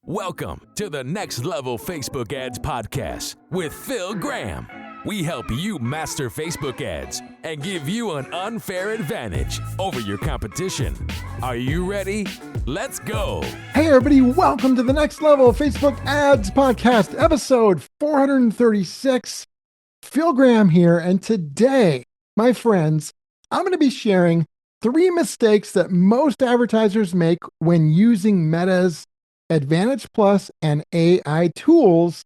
Welcome to the Next Level Facebook Ads Podcast with Phil Graham. We help you master Facebook ads and give you an unfair advantage over your competition. Are you ready? Let's go. Hey everybody, welcome to the Next Level Facebook Ads Podcast, episode 436. Phil Graham here, and today, my friends, I'm going to be sharing 3 mistakes that most advertisers make when using Meta's Advantage Plus and AI tools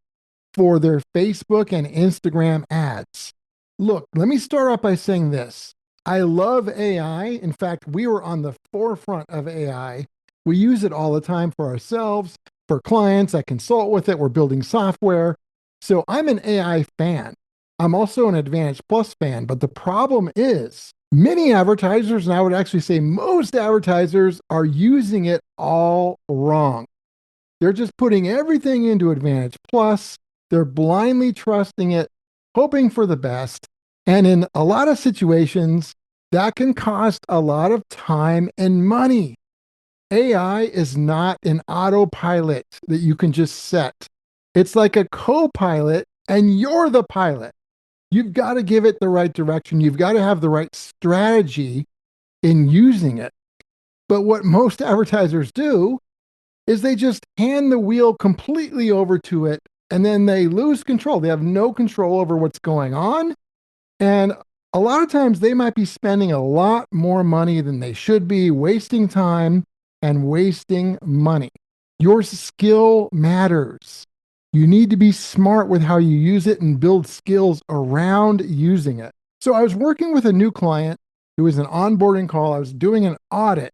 for their Facebook and Instagram ads. Look, let me start off by saying this. I love AI. In fact, we were on the forefront of AI. We use it all the time for ourselves, for clients. I consult with it. We're building software. So I'm an AI fan. I'm also an Advantage Plus fan. But the problem is many advertisers, and I would actually say most advertisers, are using it all wrong. They're just putting everything into Advantage Plus. They're blindly trusting it, hoping for the best. And in a lot of situations, that can cost a lot of time and money. AI is not an autopilot that you can just set. It's like a co-pilot, and you're the pilot. You've got to give it the right direction. You've got to have the right strategy in using it. But what most advertisers do is they just hand the wheel completely over to it, and then they lose control. They have no control over what's going on. And a lot of times they might be spending a lot more money than they should be, wasting time and wasting money. Your skill matters. You need to be smart with how you use it and build skills around using it. So I was working with a new client. It was an onboarding call. I was doing an audit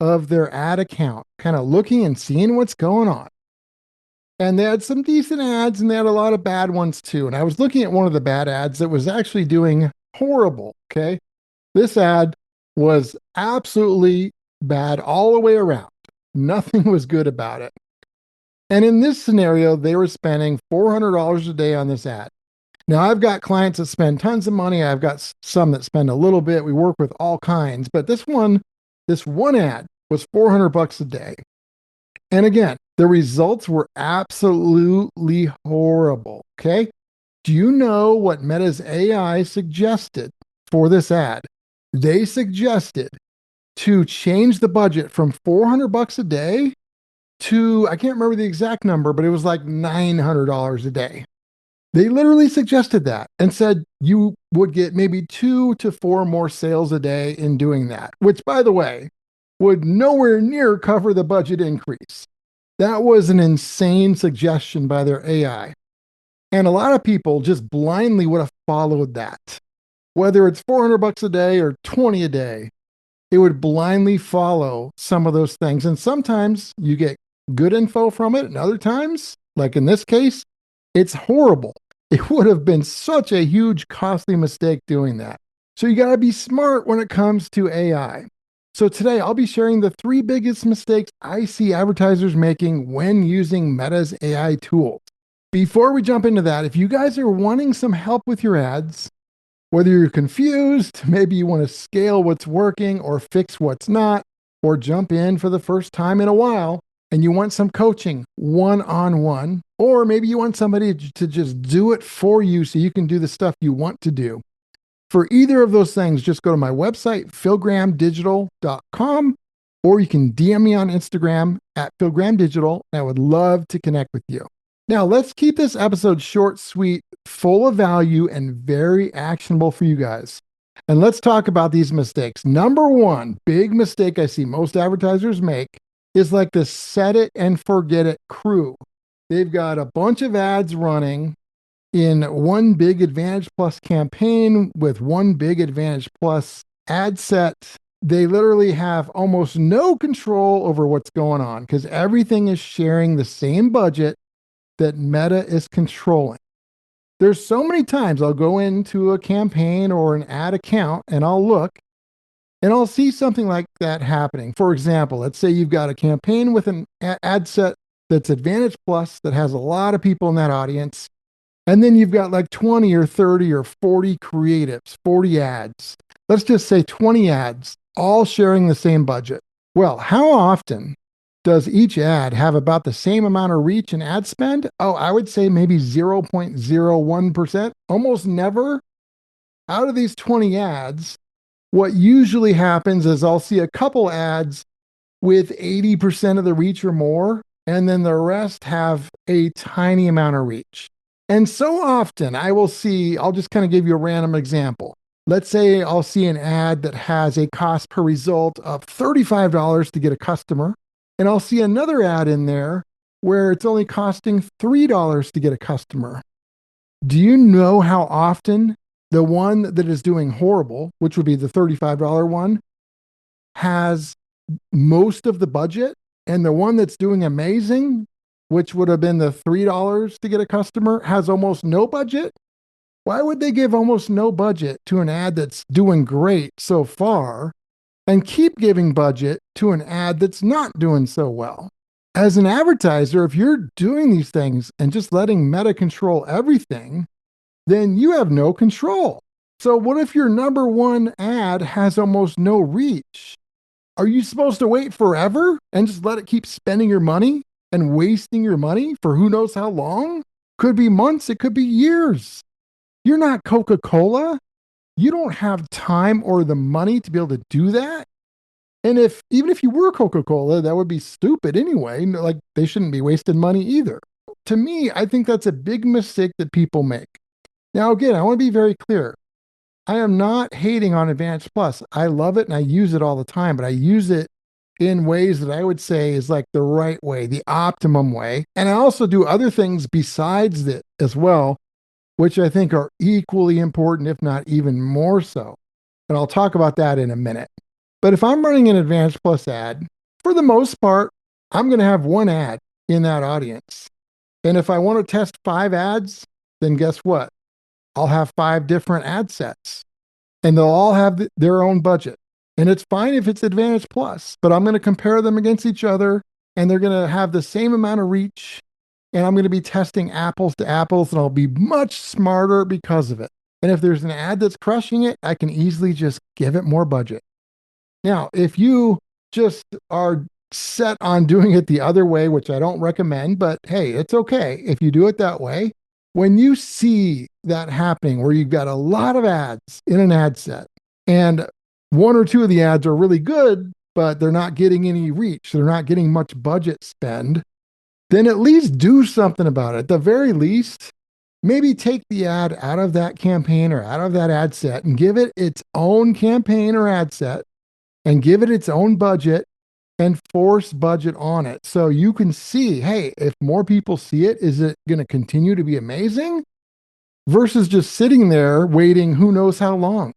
of their ad account, kind of looking and seeing what's going on. And they had some decent ads and they had a lot of bad ones too. And I was looking at one of the bad ads that was actually doing horrible. Okay. This ad was absolutely bad all the way around. Nothing was good about it. And in this scenario, they were spending $400 a day on this ad. Now, I've got clients that spend tons of money. I've got some that spend a little bit. We work with all kinds, but this one ad was $400 a day. And again, the results were absolutely horrible. Okay. Do you know what Meta's AI suggested for this ad? They suggested to change the budget from $400 a day to, I can't remember the exact number, but it was like $900 a day. They literally suggested that and said you would get maybe 2 to 4 more sales a day in doing that, which, by the way, would nowhere near cover the budget increase. That was an insane suggestion by their AI. And a lot of people just blindly would have followed that. Whether it's $400 a day or 20 a day, it would blindly follow some of those things. And sometimes you get good info from it, and other times, like in this case, it's horrible. It would have been such a huge, costly mistake doing that. So you got to be smart when it comes to AI. So today I'll be sharing the 3 biggest mistakes I see advertisers making when using Meta's AI tools. Before we jump into that, if you guys are wanting some help with your ads, whether you're confused, maybe you want to scale what's working or fix what's not, or jump in for the first time in a while, and you want some coaching one-on-one, or maybe you want somebody to just do it for you so you can do the stuff you want to do. For either of those things, just go to my website, philgrahamdigital.com, or you can DM me on Instagram at philgrahamdigital. I would love to connect with you. Now, let's keep this episode short, sweet, full of value, and very actionable for you guys. And let's talk about these mistakes. Number 1, big mistake I see most advertisers make is like the set it and forget it crew. They've got a bunch of ads running in one big Advantage Plus campaign with one big Advantage Plus ad set. They literally have almost no control over what's going on because everything is sharing the same budget that Meta is controlling. There's so many times I'll go into a campaign or an ad account and I'll look and I'll see something like that happening. For example, let's say you've got a campaign with an ad set that's Advantage Plus that has a lot of people in that audience. And then you've got like 20 or 30 or 40 creatives, 40 ads. Let's just say 20 ads, all sharing the same budget. Well, how often Does each ad have about the same amount of reach and ad spend? Oh, I would say maybe 0.01%. Almost never. Out of these 20 ads, what usually happens is I'll see a couple ads with 80% of the reach or more, and then the rest have a tiny amount of reach. And so often I will see, I'll just kind of give you a random example. Let's say I'll see an ad that has a cost per result of $35 to get a customer, and I'll see another ad in there where it's only costing $3 to get a customer. Do you know how often the one that is doing horrible, which would be the $35 one, has most of the budget, and the one that's doing amazing, which would have been the $3 to get a customer, has almost no budget? Why would they give almost no budget to an ad that's doing great so far and keep giving budget to an ad that's not doing so well? As an advertiser, if you're doing these things and just letting Meta control everything, then you have no control. So what if your number one ad has almost no reach? Are you supposed to wait forever and just let it keep spending your money and wasting your money for who knows how long? Could be months, it could be years. You're not Coca-Cola. You don't have time or the money to be able to do that. And even if you were Coca-Cola, that would be stupid anyway. Like, they shouldn't be wasting money either. To me, I think that's a big mistake that people make. Now, again, I want to be very clear. I am not hating on Advantage Plus. I love it and I use it all the time, but I use it in ways that I would say is like the right way, the optimum way. And I also do other things besides it as well, which I think are equally important, if not even more so. And I'll talk about that in a minute. But if I'm running an Advantage Plus ad, for the most part, I'm going to have one ad in that audience. And if I want to test 5 ads, then guess what? I'll have 5 different ad sets and they'll all have their own budget. And it's fine if it's Advantage Plus, but I'm going to compare them against each other and they're going to have the same amount of reach. And I'm going to be testing apples to apples and I'll be much smarter because of it. And if there's an ad that's crushing it, I can easily just give it more budget. Now, if you just are set on doing it the other way, which I don't recommend, but hey, it's okay if you do it that way. When you see that happening where you've got a lot of ads in an ad set and 1 or 2 of the ads are really good, but they're not getting any reach, they're not getting much budget spend, then at least do something about it. At the very least, maybe take the ad out of that campaign or out of that ad set and give it its own campaign or ad set and give it its own budget and force budget on it. So you can see, hey, if more people see it, is it going to continue to be amazing? Versus just sitting there waiting who knows how long.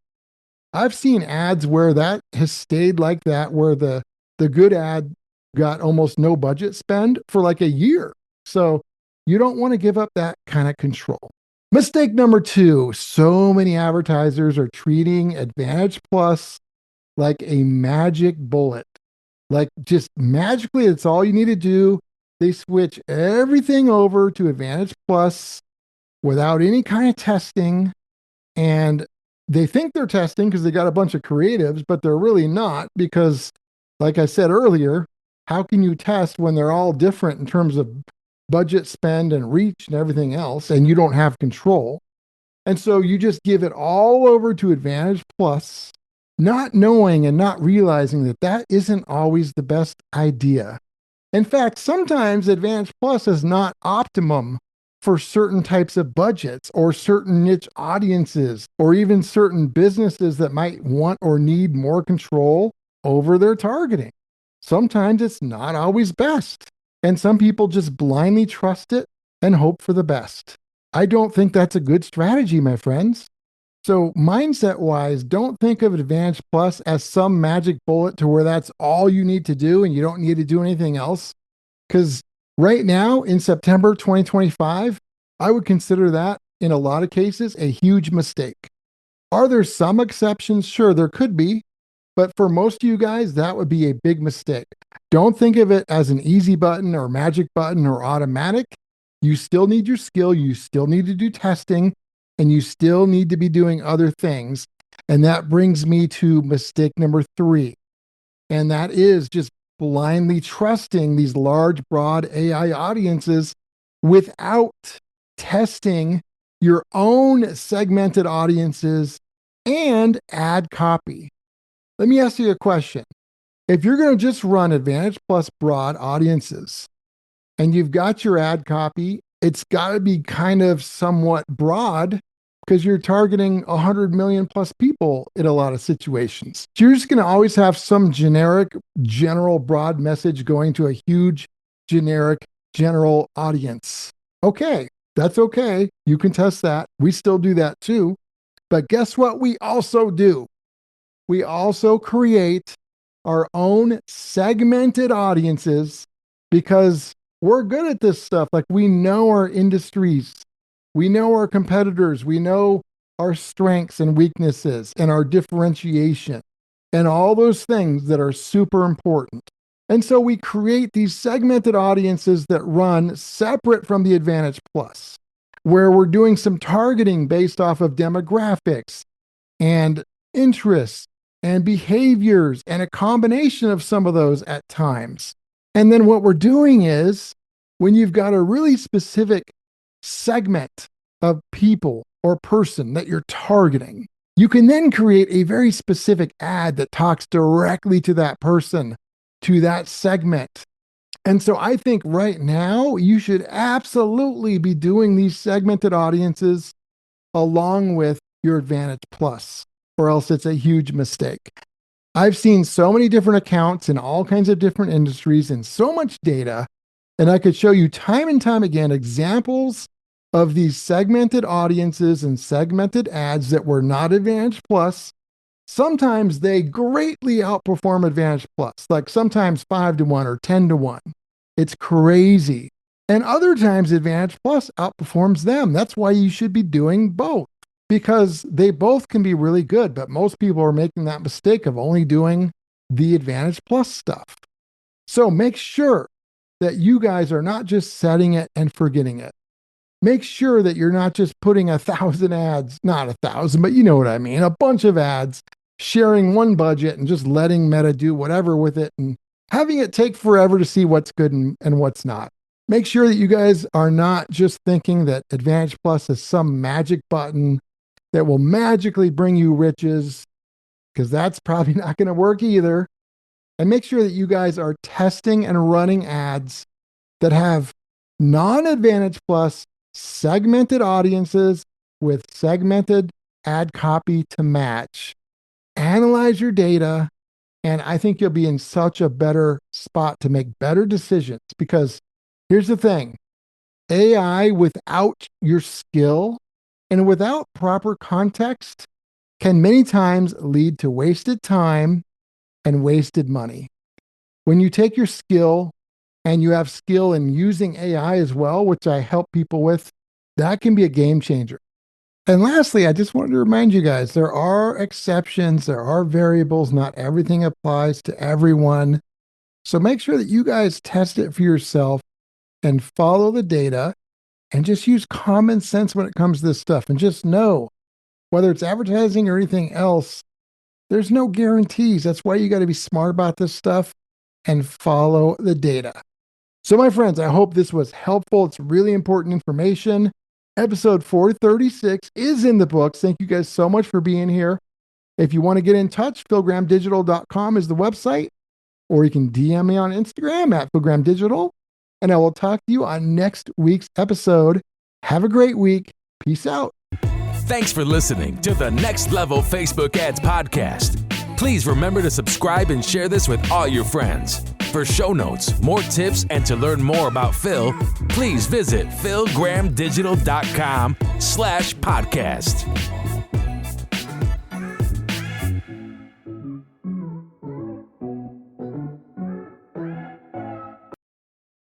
I've seen ads where that has stayed like that, where the good ad got almost no budget spend for like a year. So you don't want to give up that kind of control. Mistake number 2, so many advertisers are treating Advantage Plus like a magic bullet. Like, just magically, it's all you need to do. They switch everything over to Advantage Plus without any kind of testing. And they think they're testing because they got a bunch of creatives, but they're really not because, like I said earlier, how can you test when they're all different in terms of budget spend and reach and everything else, and you don't have control? And so you just give it all over to Advantage Plus, not knowing and not realizing that that isn't always the best idea. In fact, sometimes Advantage Plus is not optimum for certain types of budgets or certain niche audiences or even certain businesses that might want or need more control over their targeting. Sometimes it's not always best. And some people just blindly trust it and hope for the best. I don't think that's a good strategy, my friends. So mindset wise, don't think of Advantage Plus as some magic bullet to where that's all you need to do and you don't need to do anything else. Because right now in September 2025, I would consider that in a lot of cases a huge mistake. Are there some exceptions? Sure, there could be. But for most of you guys, that would be a big mistake. Don't think of it as an easy button or magic button or automatic. You still need your skill. You still need to do testing. And you still need to be doing other things. And that brings me to mistake number 3. And that is just blindly trusting these large, broad AI audiences without testing your own segmented audiences and ad copy. Let me ask you a question. If you're going to just run Advantage Plus broad audiences and you've got your ad copy, it's got to be kind of somewhat broad because you're targeting 100 million plus people in a lot of situations. So you're just going to always have some generic, general, broad message going to a huge, generic, general audience. Okay, that's okay. You can test that. We still do that too. But guess what we also do? We also create our own segmented audiences because we're good at this stuff. Like we know our industries, we know our competitors, we know our strengths and weaknesses and our differentiation and all those things that are super important. And so we create these segmented audiences that run separate from the Advantage Plus, where we're doing some targeting based off of demographics and interests and behaviors and a combination of some of those at times. And then what we're doing is when you've got a really specific segment of people or person that you're targeting, you can then create a very specific ad that talks directly to that person, to that segment. And so I think right now you should absolutely be doing these segmented audiences along with your Advantage Plus, or else it's a huge mistake. I've seen so many different accounts in all kinds of different industries and so much data, and I could show you time and time again examples of these segmented audiences and segmented ads that were not Advantage Plus. Sometimes they greatly outperform Advantage Plus, like sometimes 5-1 or 10-1. It's crazy. And other times Advantage Plus outperforms them. That's why you should be doing both, because they both can be really good, but most people are making that mistake of only doing the Advantage Plus stuff. So make sure that you guys are not just setting it and forgetting it. Make sure that you're not just putting 1,000 ads, not 1,000, but you know what I mean, a bunch of ads, sharing one budget and just letting Meta do whatever with it and having it take forever to see what's good and what's not. Make sure that you guys are not just thinking that Advantage Plus is some magic button that will magically bring you riches, because that's probably not going to work either. And make sure that you guys are testing and running ads that have non-Advantage Plus segmented audiences with segmented ad copy to match. Analyze your data, and I think you'll be in such a better spot to make better decisions, because here's the thing. AI without your skill and without proper context can many times lead to wasted time and wasted money. When you take your skill and you have skill in using AI as well, which I help people with, that can be a game changer. And lastly, I just wanted to remind you guys, there are exceptions, there are variables, not everything applies to everyone. So make sure that you guys test it for yourself and follow the data and just use common sense when it comes to this stuff. And just know, whether it's advertising or anything else, there's no guarantees. That's why you got to be smart about this stuff and follow the data. So my friends, I hope this was helpful. It's really important information. Episode 436 is in the books. Thank you guys so much for being here. If you want to get in touch, philgramdigital.com is the website, or you can DM me on Instagram at philgramdigital, and I will talk to you on next week's episode. Have a great week. Peace out. Thanks for listening to the Next Level Facebook Ads Podcast. Please remember to subscribe and share this with all your friends. For show notes, more tips, and to learn more about Phil, please visit philgramdigital.com/podcast.